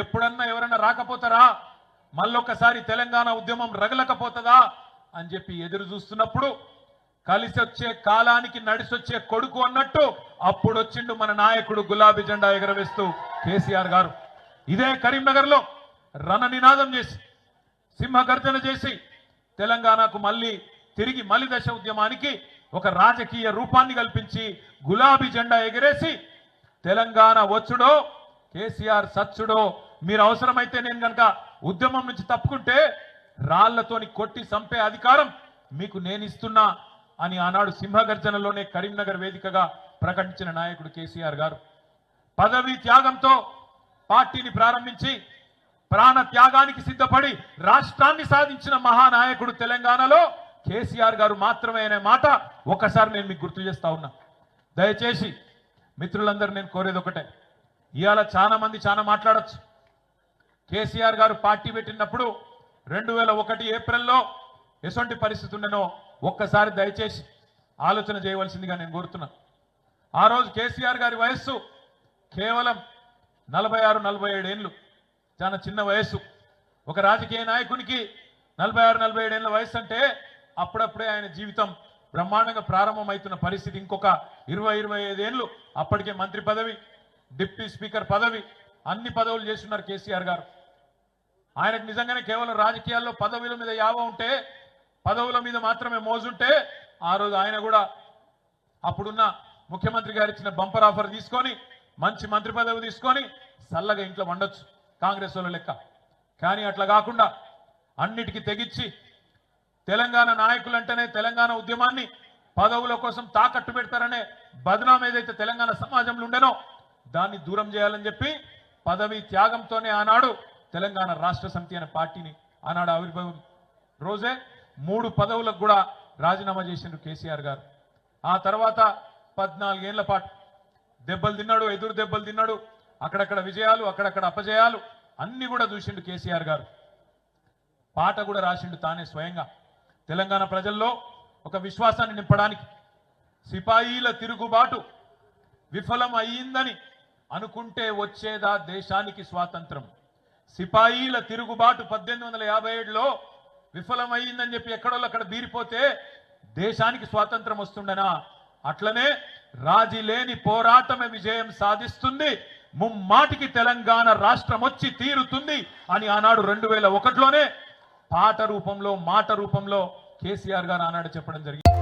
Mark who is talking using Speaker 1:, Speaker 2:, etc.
Speaker 1: ఎప్పుడన్నా ఎవరన్నా రాకపోతారా, మళ్ళొక్కసారి తెలంగాణ ఉద్యమం రగలకపోతుందా అని చెప్పి ఎదురు చూస్తున్నప్పుడు కలిసి వచ్చే కాలానికి నడిసొచ్చే కొడుకు అన్నట్టు అప్పుడు వచ్చిండు మన నాయకుడు గులాబీ జెండా ఎగరవేస్తూ కేసీఆర్ గారు. ఇదే కరీంనగర్లో రణనినాదం చేసి సింహగర్జన చేసి తెలంగాణకు తిరిగి మలి దశ ఉద్యమానికి ఒక రాజకీయ రూపాన్ని కల్పించి గులాబీ జెండా ఎగరేసి తెలంగాణ వచ్చుడో కేసీఆర్ సచ్చుడో, మీరు అవసరమైతే నేను కనుక ఉద్యమం నుంచి తప్పుకుంటే రాళ్లతోని కొట్టి చంపే అధికారం మీకు నేను ఇస్తున్నా అని ఆనాడు సింహగర్జనలోనే కరీంనగర్ వేదికగా ప్రకటించిన నాయకుడు కేసీఆర్ గారు. పదవీ త్యాగంతో పార్టీని ప్రారంభించి ప్రాణ త్యాగానికి సిద్ధపడి రాష్ట్రాన్ని సాధించిన మహానాయకుడు తెలంగాణలో కేసీఆర్ గారు మాత్రమే అనే మాట ఒకసారి నేను మీకు గుర్తు చేస్తా ఉన్నా. దయచేసి మిత్రులందరూ నేను కోరేది ఒకటే, ఇవాళ చాలా మంది చాలా మాట్లాడచ్చు. కేసీఆర్ గారు పార్టీ పెట్టినప్పుడు 2001 ఏప్రిల్లో ఎటువంటి పరిస్థితి ఉండనో ఒక్కసారి దయచేసి ఆలోచన చేయవలసిందిగా నేను కోరుతున్నా. ఆ రోజు కేసీఆర్ గారి వయస్సు కేవలం 46-47 ఏళ్ళు, చాలా చిన్న వయస్సు. ఒక రాజకీయ నాయకునికి 46-47 ఏళ్ళ వయసు అంటే అప్పుడప్పుడే ఆయన జీవితం బ్రహ్మాండంగా ప్రారంభమవుతున్న పరిస్థితి. ఇంకొక 20-25 ఏళ్ళు అప్పటికే మంత్రి పదవి, డిప్యూటీ స్పీకర్ పదవి, అన్ని పదవులు చేస్తున్నారు కేసీఆర్ గారు. ఆయనకు నిజంగానే కేవలం రాజకీయాల్లో పదవుల మీద యావ ఉంటే, పదవుల మీద మాత్రమే మోజుంటే ఆ రోజు ఆయన కూడా అప్పుడున్న ముఖ్యమంత్రి గారు ఇచ్చిన బంపర్ ఆఫర్ తీసుకొని మంచి మంత్రి పదవి తీసుకొని చల్లగా ఇంట్లో వండొచ్చు కాంగ్రెస్ వాళ్ళ లెక్క. కానీ అట్లా కాకుండా అన్నిటికీ తెగించి తెలంగాణ నాయకులంటేనే తెలంగాణ ఉద్యమాన్ని పదవుల కోసం తాకట్టు పెడతారనే బదనాం ఏదైతే తెలంగాణ సమాజంలో ఉండేనో దాన్ని దూరం చేయాలని చెప్పి పదవి త్యాగంతోనే ఆనాడు తెలంగాణ రాష్ట్ర సమితి అనే పార్టీని ఆనాడు ఆవిర్భావం రోజే 3 పదవులకు కూడా రాజీనామా చేసిండ్రు కేసీఆర్ గారు. ఆ తర్వాత 14 ఏళ్ల పాటు దెబ్బలు తిన్నాడు, ఎదురు దెబ్బలు తిన్నాడు, అక్కడక్కడ విజయాలు, అక్కడక్కడ అపజయాలు అన్ని కూడా చూసిండు కేసీఆర్ గారు. పాట కూడా రాసిండు తానే స్వయంగా. తెలంగాణ ప్రజల్లో ఒక విశ్వాసాన్ని నింపడానికి సిపాయిల తిరుగుబాటు విఫలం అయ్యిందని అనుకుంటే వచ్చేదా దేశానికి స్వాతంత్రం. సిపాయిల తిరుగుబాటు 1857లో విఫలమైందని చెప్పి ఎక్కడోళ్ళు అక్కడ బీరిపోతే దేశానికి స్వాతంత్రం వస్తుండనా? అట్లనే రాజీ లేని పోరాటమే విజయం సాధిస్తుంది, ముమ్మాటికి తెలంగాణ రాష్ట్రం వచ్చి తీరుతుంది అని ఆనాడు 2001లోనే పాట రూపంలో మాట రూపంలో కేసీఆర్ గారు ఆనాడు చెప్పడం జరిగింది.